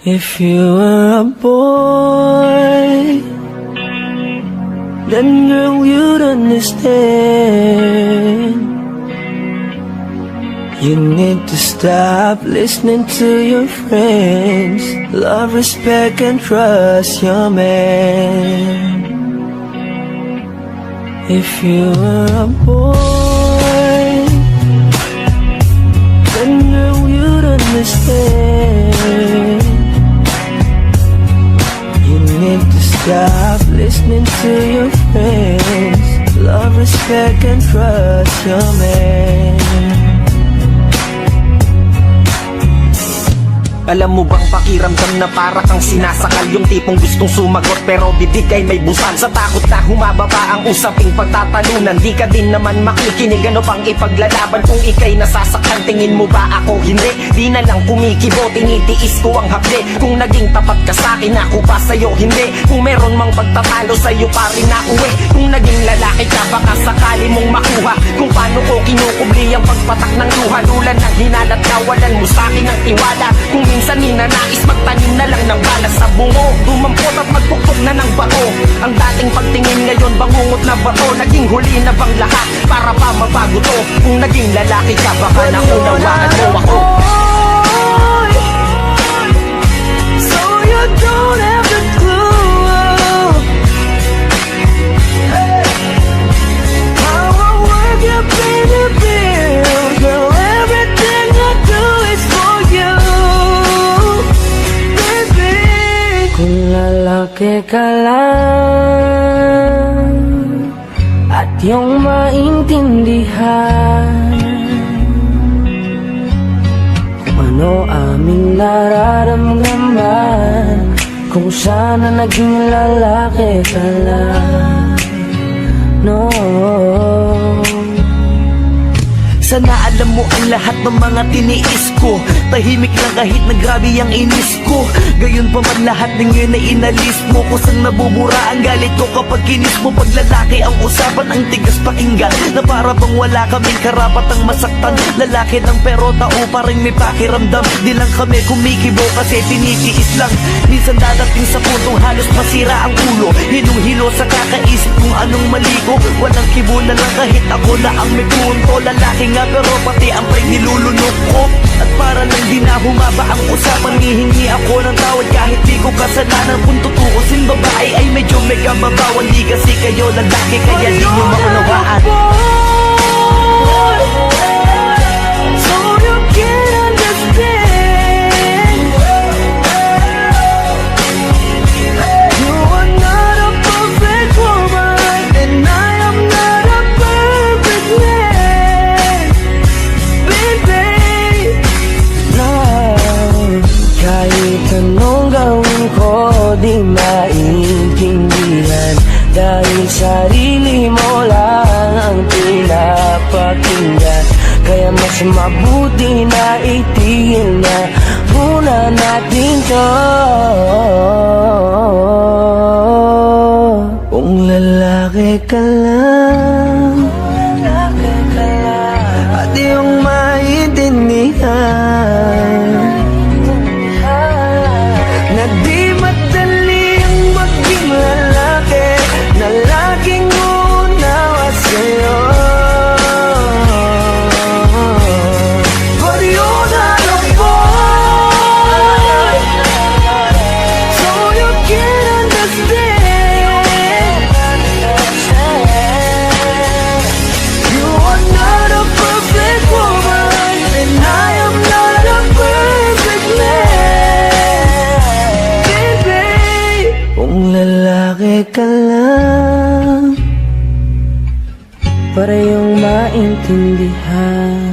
If you were a boy, then girl you'd understand. You need to stop listening to your friends. Love, respect, and trust your man. If you were a boy, then girl you'd understand. You need to stop listening to your friends. Love, respect, and trust your man. Alam mo bang pakiramdam na para kang sinasakal? Yung tipong gustong sumagot pero bibig ay may busan. Sa takot na humababa ang usaping pagtatalunan, di ka din naman makikinig, ano pang ipaglalaban? Kung ikay nasasaktan, tingin mo ba ako hindi? Di na lang kumikibo, tinitiis ko ang hapde. Kung naging tapat ka sa'kin, ako pa sa'yo hindi. Kung meron mang pagtatalo, sa'yo pa rin nauwi. Kung naging lalaki ka, baka sakali mong makuha kung paano ko kinukubli ang pagpatak ng luha. Lulan ng hinalat, nawalan mo sa'kin ng tiwala. Kung minsan ninanais magtanim na lang ng balas sa bungo, dumampot at magpukpok na ng bato. Ang dating pagtingin ngayon bangungot na bato. Naging huli na bang lahat para pa mabago to? Kung naging lalaki ka, baka naunawaan mo ako. So you don't have the clue how I work your baby bills. Girl, everything I do is for you, baby. Kung lalaki ka lang at yung maintindihan kung ano aming nararamdaman, kung sana naging lalaki ka lang, no. Sana alam mo ang lahat ng mga tiniis ko. Tahimik lang kahit na grabe ang inis ko. Gayon pa man lahat ng yun ay inalis mo. Kusang nabubura ang galit ko kapag kinis mo. Pag lalaki ang usapan, ang tigas pakinggan, na para bang wala kaming karapatang masaktan. Lalaki lang pero tao pa rin may pakiramdam. Di lang kami kumikibo kasi tinitiis lang. Minsan dadating sa puntong halos masira ang ulo. Hinong-hilo sa kakaisip kung anong mali ko. Walang kibo na lang kahit ako na ang may punto. Lalaki nga pero pati ang preg nilulunok ko. At para lang di na humaba ang usapan, hihingi ako ng tawad kahit di ko kasalanan. Kung tutuusin babae ay medyo may kababawan. Di kasi kayo lalaki kaya di nyo maunawaan. So you can understand, you are not a perfect woman, and I am not a perfect man, baby. No, kahit anong gawin ko di maintindihan, dahil sarili mo lang ang pinapakinggan. Kaya mas mabuti na itigil na muna natin to. Kung lalaki ka lang at yung maintindihan na di madali ang maging lalaki, na laging unawa sa'yo. But you're not a boy, so you can't understand. You are not a perfect woman, and I am not a perfect man, baby. Kung lalaki ka lang para yung maintindihan.